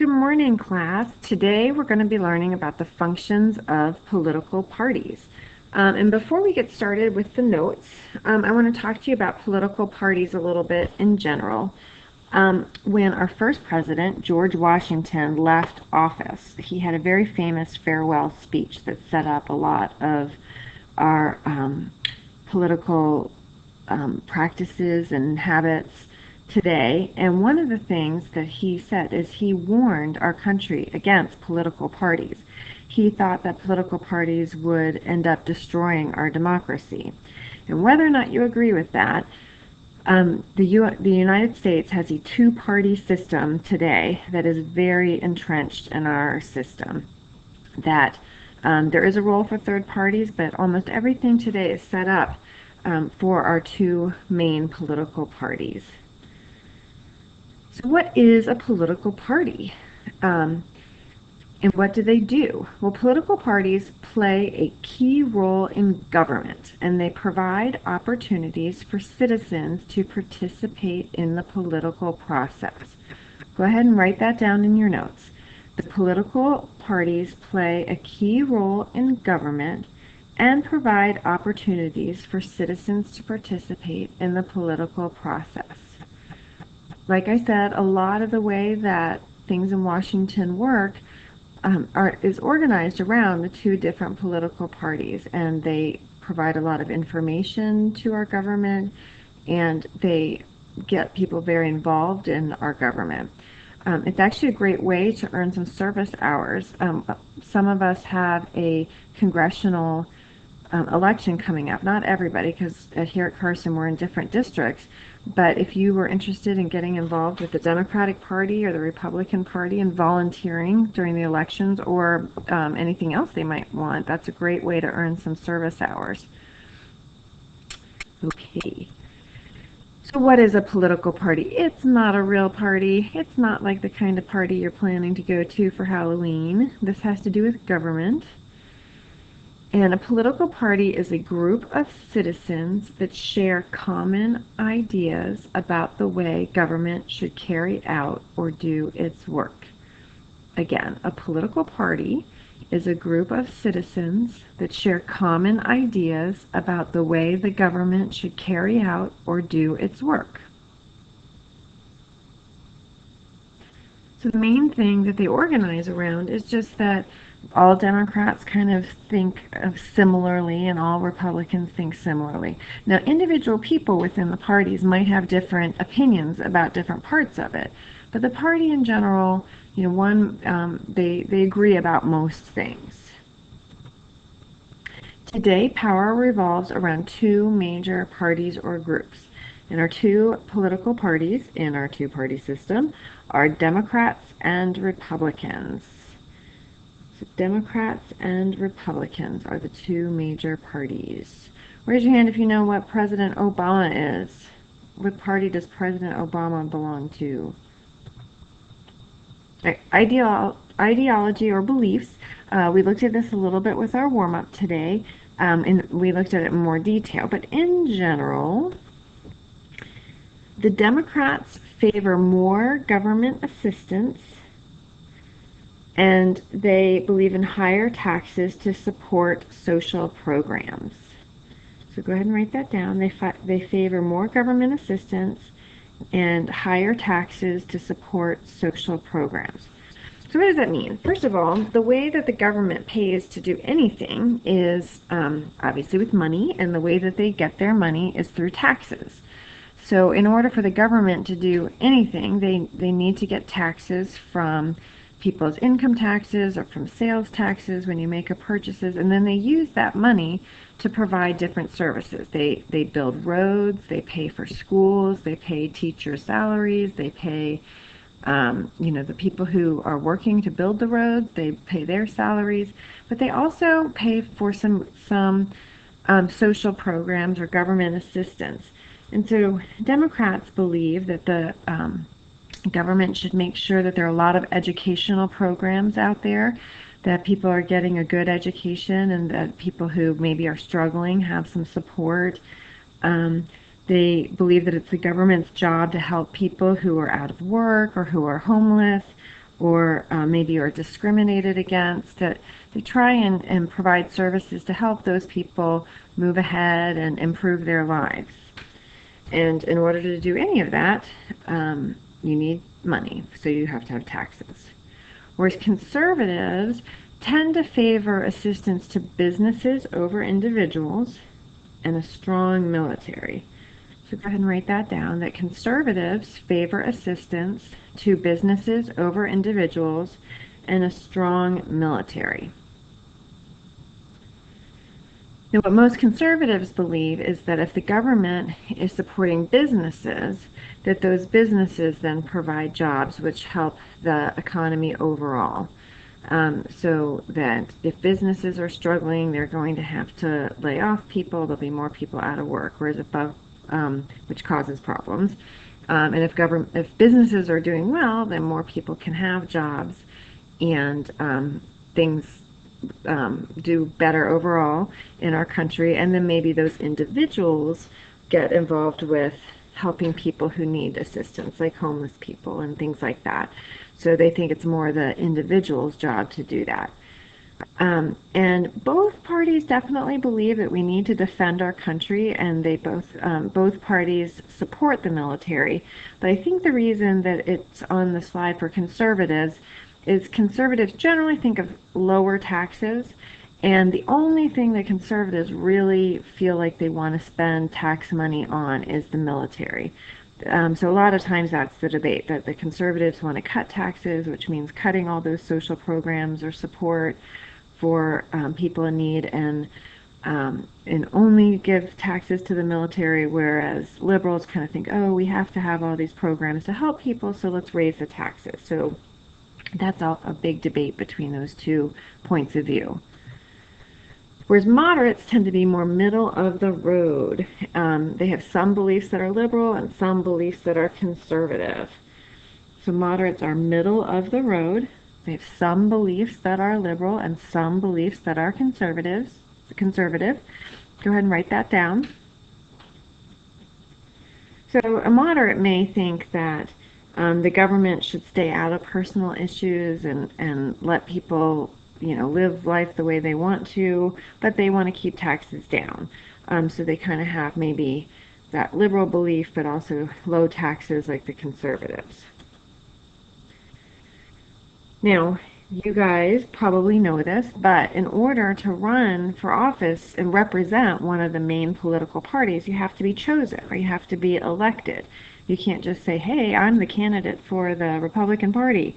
Good morning, class. Today we're going to be learning about the functions of political parties. And before we get started with the notes, I want to talk to you about political parties a little bit in general. When our first president, George Washington, left office, he had a very famous farewell speech that set up a lot of our political practices and habits today. And one of the things that he said is he warned our country against political parties. He thought that political parties would end up destroying our democracy. And whether or not you agree with that, the United States has a two-party system today that is very entrenched in our system. That there is a role for third parties, but almost everything today is set up for our two main political parties. So what is a political party? And what do they do? Well, political parties play a key role in government, and they provide opportunities for citizens to participate in the political process. Go ahead and write that down in your notes. The political parties play a key role in government and provide opportunities for citizens to participate in the political process. Like I said, a lot of the way that things in Washington work is organized around the two different political parties, and they provide a lot of information to our government, and they get people very involved in our government. It's actually a great way to earn some service hours. Some of us have a congressional election coming up. Not everybody, because here at Carson we're in different districts. But if you were interested in getting involved with the Democratic Party or the Republican Party and volunteering during the elections, or anything else they might want, that's a great way to earn some service hours. Okay. So what is a political party? It's not a real party. It's not like the kind of party you're planning to go to for Halloween. This has to do with government. And a political party is a group of citizens that share common ideas about the way government should carry out or do its work. Again, a political party is a group of citizens that share common ideas about the way the government should carry out or do its work. So the main thing that they organize around is just that all Democrats kind of think of similarly and all Republicans think similarly. Now, individual people within the parties might have different opinions about different parts of it, but the party in general, they agree about most things. Today, power revolves around two major parties or groups. And our two political parties in our two-party system are Democrats and Republicans. So Democrats and Republicans are the two major parties. Raise your hand if you know what President Obama is. What party does President Obama belong to? Ideology or beliefs. We looked at this a little bit with our warm-up today, and we looked at it in more detail. But in general, the Democrats favor more government assistance, and they believe in higher taxes to support social programs. So go ahead and write that down. They favor more government assistance and higher taxes to support social programs. So what does that mean? First of all, the way that the government pays to do anything is obviously with money, and the way that they get their money is through taxes. So in order for the government to do anything, they need to get taxes from people's income taxes or from sales taxes when you make a purchases, and then they use that money to provide different services. They build roads, they pay for schools, they pay teachers' salaries, they pay the people who are working to build the roads, they pay their salaries, but they also pay for some social programs or government assistance. And so Democrats believe that the government should make sure that there are a lot of educational programs out there, that people are getting a good education, and that people who maybe are struggling have some support. They believe that it's the government's job to help people who are out of work or who are homeless or maybe are discriminated against, that they try and provide services to help those people move ahead and improve their lives. And in order to do any of that, you need money, so you have to have taxes. Whereas conservatives tend to favor assistance to businesses over individuals and a strong military. So go ahead and write that down, that conservatives favor assistance to businesses over individuals and a strong military. Now, what most conservatives believe is that if the government is supporting businesses, that those businesses then provide jobs which help the economy overall. So that if businesses are struggling, they're going to have to lay off people, there'll be more people out of work, whereas which causes problems. And if businesses are doing well, then more people can have jobs, and things do better overall in our country. And then maybe those individuals get involved with helping people who need assistance, like homeless people and things like that. So they think it's more the individual's job to do that. And both parties definitely believe that we need to defend our country, and they both parties support the military. But I think the reason that it's on the slide for conservatives is conservatives generally think of lower taxes, and the only thing that conservatives really feel like they want to spend tax money on is the military. So a lot of times that's the debate, that the conservatives want to cut taxes, which means cutting all those social programs or support for people in need, and only give taxes to the military, whereas liberals kind of think, oh, we have to have all these programs to help people, so let's raise the taxes. So that's a big debate between those two points of view. Whereas moderates tend to be more middle of the road. They have some beliefs that are liberal and some beliefs that are conservative. So moderates are middle of the road. They have some beliefs that are liberal and some beliefs that are conservative. Go ahead and write that down. So a moderate may think that the government should stay out of personal issues and let people live life the way they want to, but they want to keep taxes down. So they kind of have maybe that liberal belief, but also low taxes like the conservatives. Now, you guys probably know this, but in order to run for office and represent one of the main political parties, you have to be chosen, or you have to be elected. You can't just say, hey, I'm the candidate for the Republican Party.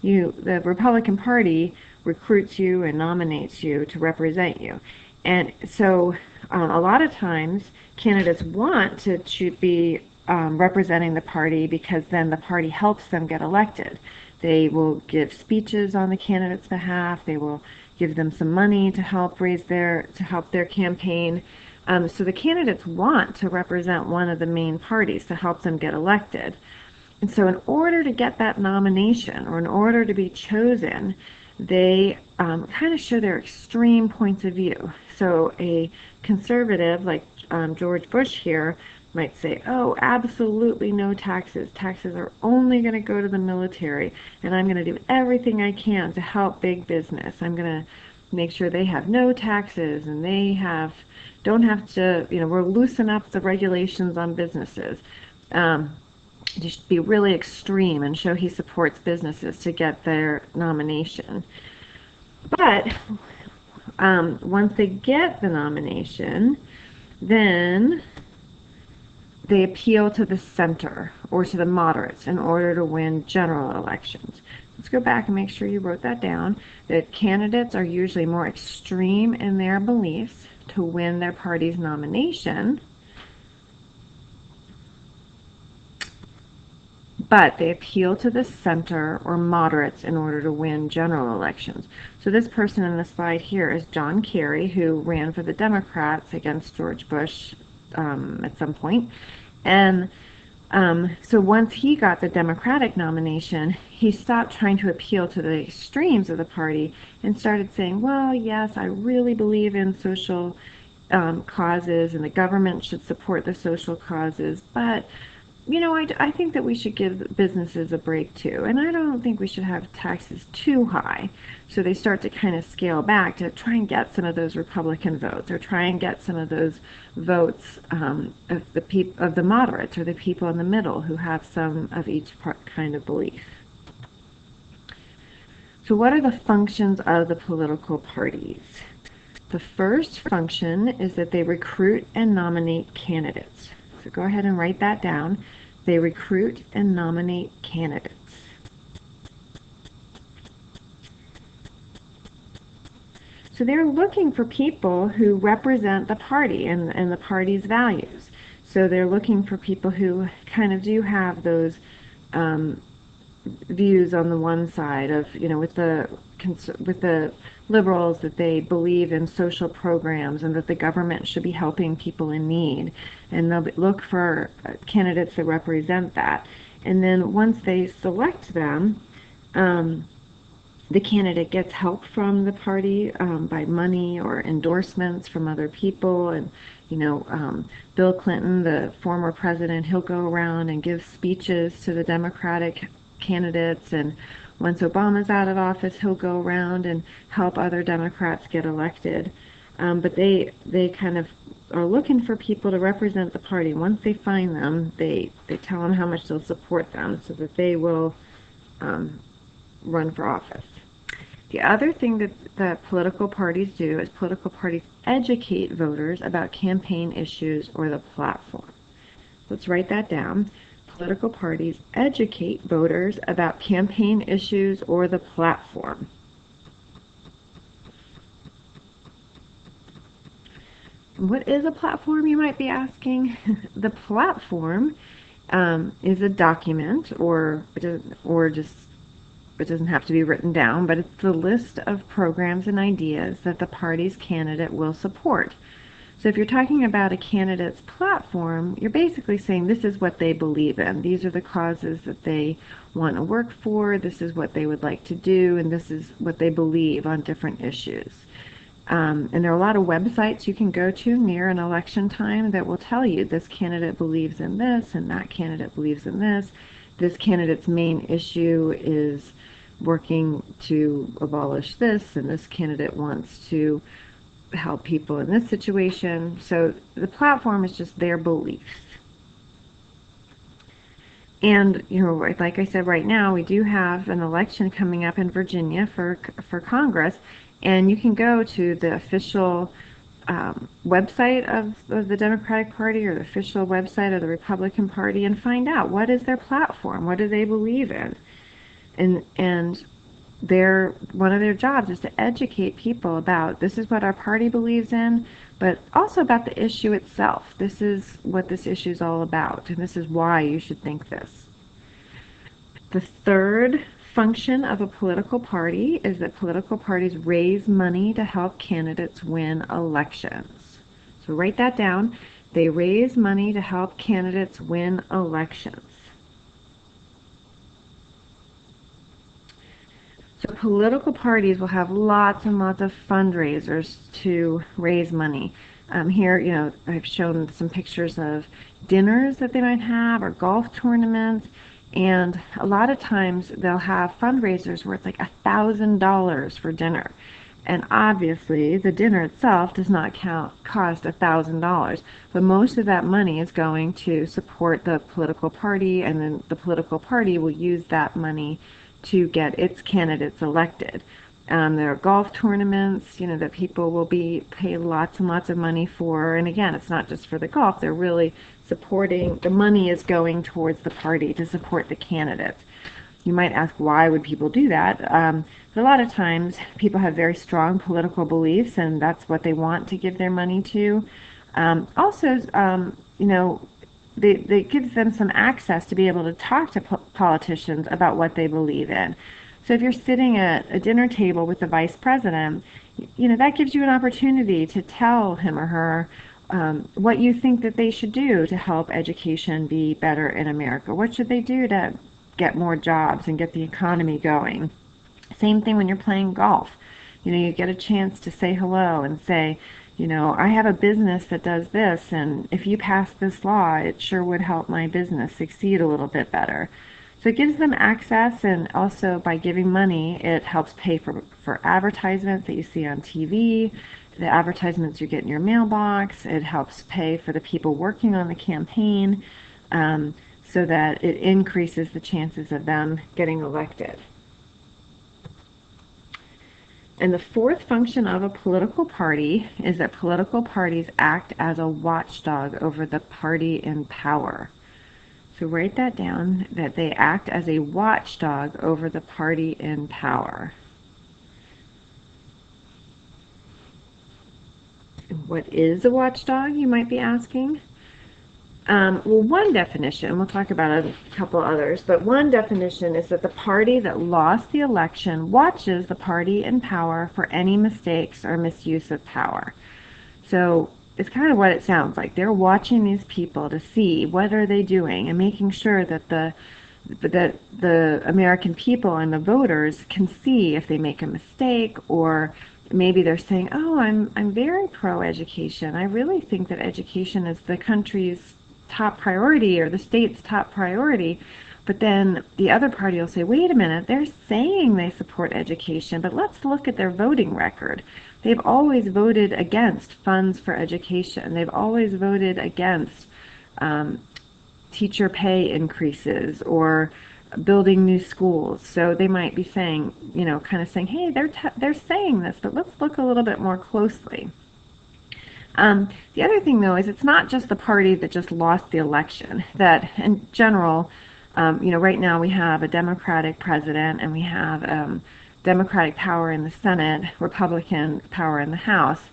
The Republican Party recruits you and nominates you to represent you. And so a lot of times candidates want to be representing the party, because then the party helps them get elected. They will give speeches on the candidate's behalf. They will give them some money to help their campaign. So the candidates want to represent one of the main parties to help them get elected. And so in order to get that nomination, or in order to be chosen, they kind of show their extreme points of view. So a conservative like George Bush here might say, oh, absolutely no taxes. Taxes are only going to go to the military, and I'm going to do everything I can to help big business. I'm going to make sure they have no taxes, and they don't have to, we'll loosen up the regulations on businesses. Just be really extreme and show he supports businesses to get their nomination. But once they get the nomination, then they appeal to the center or to the moderates in order to win general elections. Let's go back and make sure you wrote that down, that candidates are usually more extreme in their beliefs to win their party's nomination, but they appeal to the center or moderates in order to win general elections. So this person in the slide here is John Kerry, who ran for the Democrats against George Bush at some point. And so once he got the Democratic nomination, he stopped trying to appeal to the extremes of the party and started saying, well, yes, I really believe in social causes, and the government should support the social causes, but I think that we should give businesses a break too, and I don't think we should have taxes too high. So they start to kind of scale back to try and get some of those Republican votes, or try and get some of those votes of the moderates, or the people in the middle who have some of each kind of belief. So what are the functions of the political parties? The first function is that they recruit and nominate candidates. So go ahead and write that down. They recruit and nominate candidates. So they're looking for people who represent the party and the party's values. So they're looking for people who kind of do have those views on the one side of, with the liberals, that they believe in social programs and that the government should be helping people in need, and they'll look for candidates that represent that. And then once they select them, the candidate gets help from the party by money or endorsements from other people. And Bill Clinton, the former president, he'll go around and give speeches to the Democratic candidates, and once Obama's out of office, he'll go around and help other Democrats get elected. But they kind of are looking for people to represent the party. Once they find them, they tell them how much they'll support them so that they will run for office. The other thing that political parties do is political parties educate voters about campaign issues or the platform. Let's write that down. Political parties educate voters about campaign issues or the platform. What is a platform, you might be asking? The platform is a document, or just, it doesn't have to be written down, but it's the list of programs and ideas that the party's candidate will support. So if you're talking about a candidate's platform, you're basically saying this is what they believe in. These are the causes that they want to work for. This is what they would like to do, and this is what they believe on different issues. And there are a lot of websites you can go to near an election time that will tell you this candidate believes in this, and that candidate believes in this. This candidate's main issue is working to abolish this, and this candidate wants to help people in this situation. So the platform is just their beliefs. And like I said, right now we do have an election coming up in Virginia for Congress, and you can go to the official website of the Democratic Party or the official website of the Republican Party and find out what is their platform, what do they believe in, and one of their jobs is to educate people about this is what our party believes in, but also about the issue itself. This is what this issue is all about, and this is why you should think this. The third function of a political party is that political parties raise money to help candidates win elections. So write that down. They raise money to help candidates win elections. So political parties will have lots and lots of fundraisers to raise money. Here, I've shown some pictures of dinners that they might have, or golf tournaments, and a lot of times they'll have fundraisers where it's like $1,000 for dinner. And obviously, the dinner itself does not cost $1,000, but most of that money is going to support the political party, and then the political party will use that money to get its candidates elected. There are golf tournaments, that people will pay lots and lots of money for. And again, it's not just for the golf. They're really supporting, the money is going towards the party to support the candidates. You might ask, why would people do that? But a lot of times, people have very strong political beliefs, and that's what they want to give their money to. It gives them some access to be able to talk to politicians about what they believe in. So if you're sitting at a dinner table with the vice president, that gives you an opportunity to tell him or her what you think that they should do to help education be better in America. What should they do to get more jobs and get the economy going? Same thing when you're playing golf. You get a chance to say hello and say, you know, I have a business that does this, and if you pass this law, it sure would help my business succeed a little bit better. So it gives them access, and also by giving money, it helps pay for advertisements that you see on TV, the advertisements you get in your mailbox. It helps pay for the people working on the campaign, so that it increases the chances of them getting elected. And the fourth function of a political party is that political parties act as a watchdog over the party in power. So write that down, that they act as a watchdog over the party in power. What is a watchdog, you might be asking? Well, one definition, we'll talk about a couple others, but one definition is that the party that lost the election watches the party in power for any mistakes or misuse of power. So it's kind of what it sounds like. They're watching these people to see what are they doing and making sure that the American people and the voters can see if they make a mistake, or maybe they're saying, "Oh, I'm very pro-education. I really think that education is the country's top priority or the state's top priority." But then the other party will say, "Wait a minute, they're saying they support education, but let's look at their voting record. They've always voted against funds for education. They've always voted against teacher pay increases or building new schools." So they might be saying, you know, kind of saying, "Hey, they're saying this, but let's look a little bit more closely." The other thing, though, is it's not just the party that just lost the election. That in general, you know, right now we have a Democratic president and we have Democratic power in the Senate, Republican power in the House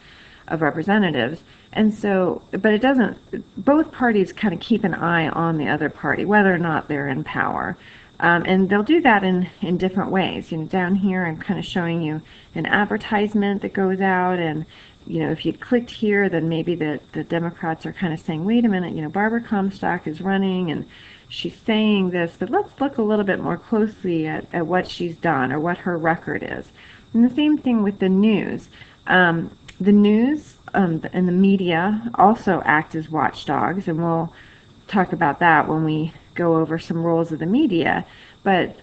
of Representatives. And so, but it doesn't, both parties kind of keep an eye on the other party, whether or not they're in power. And they'll do that in different ways. You know, down here I'm kind of showing you an advertisement that goes out, and you know, if you clicked here, then maybe the Democrats are kind of saying, "Wait a minute, you know, Barbara Comstock is running and she's saying this, but let's look a little bit more closely at what she's done or what her record is." And the same thing with the news. The news and the media also act as watchdogs, and we'll talk about that when we go over some roles of the media. But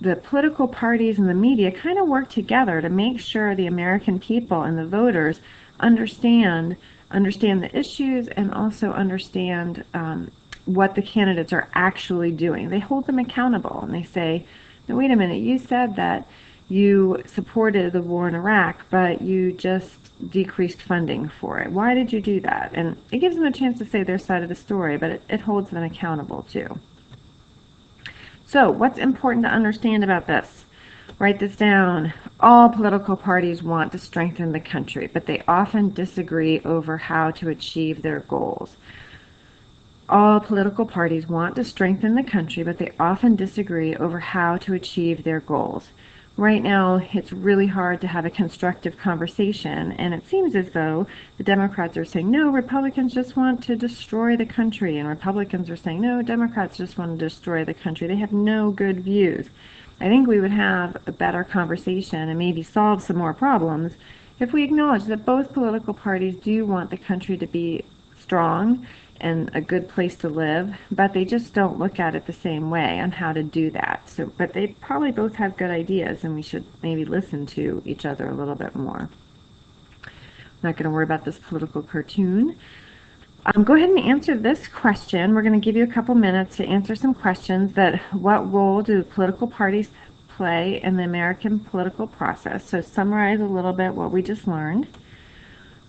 the political parties and the media kind of work together to make sure the American people and the voters understand the issues and also understand what the candidates are actually doing. They hold them accountable, and they say, "No, wait a minute, you said that you supported the war in Iraq, but you just decreased funding for it. Why did you do that?" And it gives them a chance to say their side of the story, but it holds them accountable too. So what's important to understand about this? Write this down. All political parties want to strengthen the country, but they often disagree over how to achieve their goals. All political parties want to strengthen the country, but they often disagree over how to achieve their goals. Right now, it's really hard to have a constructive conversation, and it seems as though the Democrats are saying, "No, Republicans just want to destroy the country," and Republicans are saying, "No, Democrats just want to destroy the country." They have no good views. I think we would have a better conversation and maybe solve some more problems if we acknowledge that both political parties do want the country to be strong and a good place to live, but they just don't look at it the same way on how to do that. So, but they probably both have good ideas, and we should maybe listen to each other a little bit more. I'm not going to worry about this political cartoon. Go ahead and answer this question. We're going to give you a couple minutes to answer some questions that what role do political parties play in the American political process? So summarize a little bit what we just learned.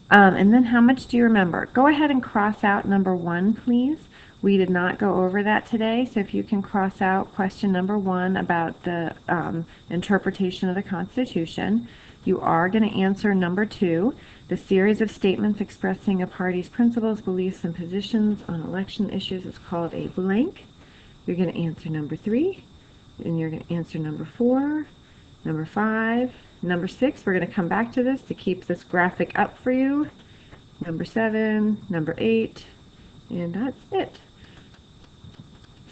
And then how much do you remember? Go ahead and cross out number 1, please. We did not go over that today, so if you can cross out question number 1 about the interpretation of the Constitution. You are going to answer number 2, the series of statements expressing a party's principles, beliefs, and positions on election issues is called a blank. You're going to answer number 3, and you're going to answer number 4, number 5, number 6, we're going to come back to this to keep this graphic up for you. Number 7, number 8, and that's it.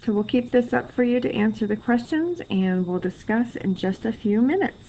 So we'll keep this up for you to answer the questions, and we'll discuss in just a few minutes.